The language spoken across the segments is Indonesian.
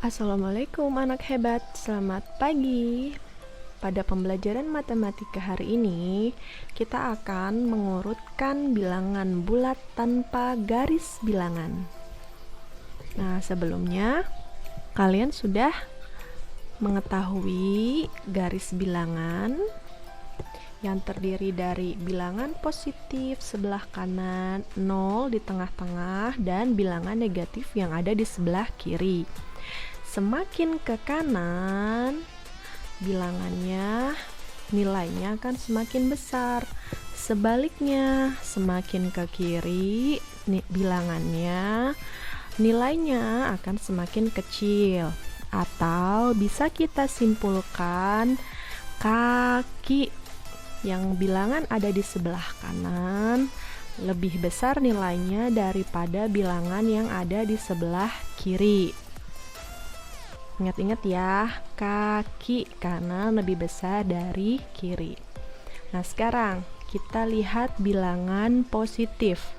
Assalamualaikum anak hebat, selamat pagi. Pada pembelajaran matematika hari ini, kita akan mengurutkan bilangan bulat tanpa garis bilangan. Nah, sebelumnya kalian sudah mengetahui garis bilangan yang terdiri dari bilangan positif sebelah kanan, 0 di tengah-tengah, dan bilangan negatif yang ada di sebelah kiri. Semakin ke kanan, bilangannya nilainya akan semakin besar. Sebaliknya, semakin ke kiri, bilangannya nilainya akan semakin kecil. Atau bisa kita simpulkan kaki yang bilangan ada di sebelah kanan lebih besar nilainya daripada bilangan yang ada di sebelah kiri. Ingat-ingat ya, kaki kanan lebih besar dari kiri. Nah, sekarang kita lihat bilangan positif.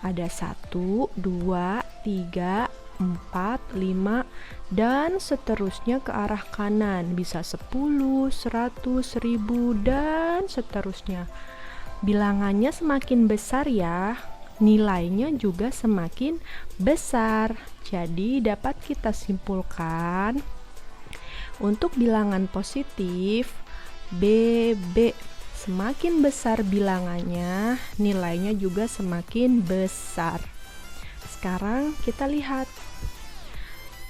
Ada 1, 2, 3, 4, 5, dan seterusnya ke arah kanan. Bisa 10, 100, 1000, dan seterusnya. Bilangannya semakin besar ya, nilainya juga semakin besar. Jadi dapat kita simpulkan untuk bilangan positif BB, semakin besar bilangannya, nilainya juga semakin besar. Sekarang kita lihat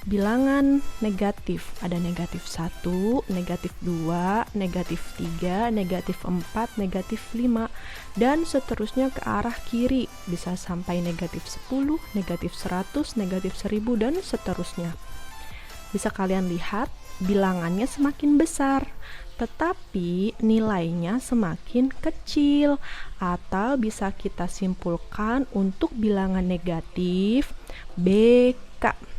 bilangan negatif. Ada negatif 1, negatif 2, negatif 3, negatif 4, negatif 5, dan seterusnya ke arah kiri. Bisa sampai negatif 10, negatif 100, negatif 1000, dan seterusnya. Bisa kalian lihat bilangannya semakin besar, tetapi nilainya semakin kecil. Atau bisa kita simpulkan untuk bilangan negatif BK.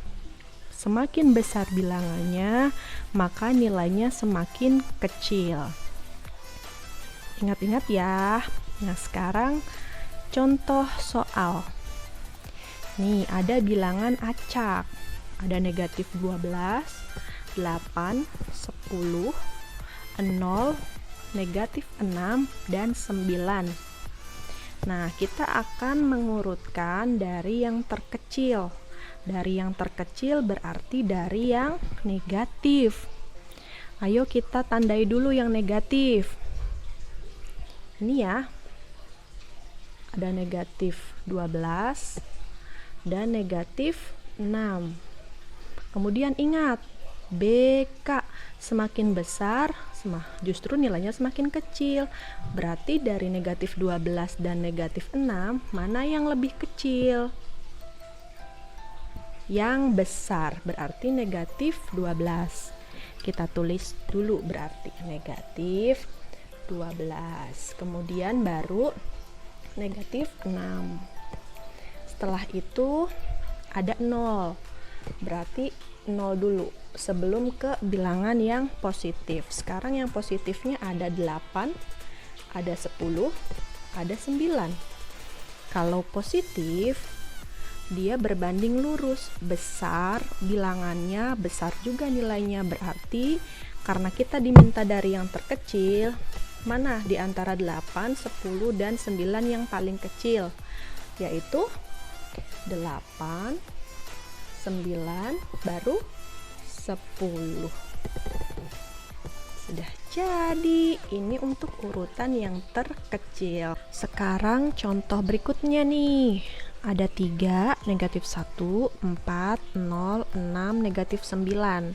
Semakin besar bilangannya, maka nilainya semakin kecil. Ingat-ingat ya. Nah, sekarang contoh soal. Nih, ada bilangan acak. Ada negatif 12, 8, 10, 0, negatif 6, dan 9. Nah, kita akan mengurutkan dari yang terkecil. Dari yang terkecil berarti dari yang negatif. Ayo kita tandai dulu yang negatif. Ini ya. Ada negatif 12 dan negatif 6. Kemudian ingat, BK semakin besar, justru nilainya semakin kecil. Berarti dari negatif 12 dan negatif 6, mana yang lebih kecil? Yang besar, berarti negatif 12. Kita tulis dulu berarti negatif 12. Kemudian baru negatif 6. Setelah itu ada 0. Berarti 0 dulu sebelum ke bilangan yang positif. Sekarang yang positifnya ada 8, ada 10, ada 9. Kalau positif, dia berbanding lurus, besar bilangannya, besar juga nilainya. Berarti karena kita diminta dari yang terkecil, mana di antara 8, 10, dan 9 yang paling kecil? Yaitu 8, 9, baru 10. Sudah jadi, ini untuk urutan yang terkecil. Sekarang contoh berikutnya nih. Ada 3, negatif 1, 4, 0, 6, negatif 9.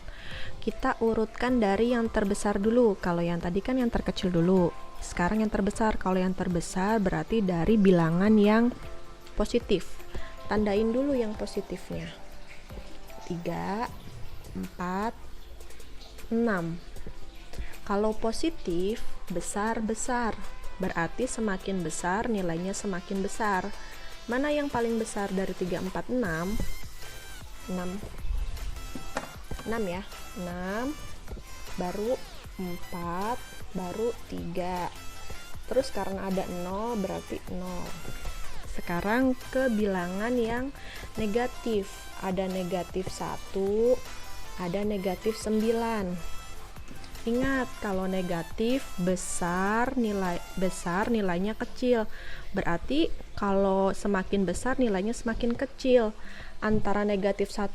Kita urutkan dari yang terbesar dulu. Kalau yang tadi kan yang terkecil dulu. Sekarang yang terbesar. Kalau yang terbesar berarti dari bilangan yang positif. Tandain dulu yang positifnya. 3, 4, 6. Kalau positif, besar-besar. Berarti semakin besar, nilainya semakin besar. Mana yang paling besar dari 3, 4, 6? 6. 6 ya. 6, baru 4, baru 3. Terus karena ada 0, berarti 0. Sekarang ke bilangan yang negatif. Ada negatif 1, ada negatif 9. Ingat, kalau negatif nilainya kecil. Berarti kalau semakin besar nilainya semakin kecil. Antara negatif 1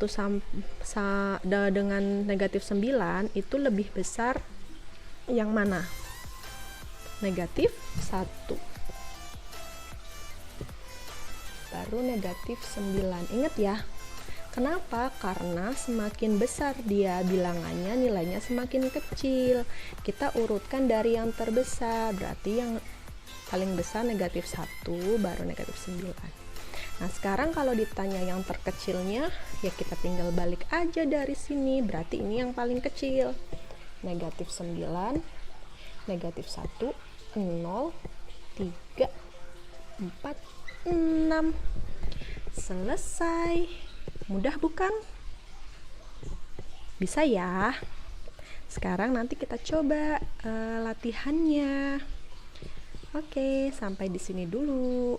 dengan negatif 9 itu lebih besar yang mana? Negatif 1. Baru negatif 9. Ingat ya. Kenapa? Karena semakin besar dia bilangannya, nilainya semakin kecil. Kita urutkan dari yang terbesar, berarti yang paling besar negatif 1, baru negatif 9. Nah, sekarang kalau ditanya yang terkecilnya, ya kita tinggal balik aja dari sini, berarti ini yang paling kecil. Negatif 9, negatif 1, 0, 3, 4, 6. Selesai. Mudah bukan? Bisa ya. Sekarang nanti kita coba latihannya. Oke, sampai di sini dulu.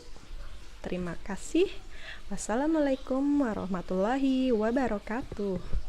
Terima kasih. Wassalamualaikum warahmatullahi wabarakatuh.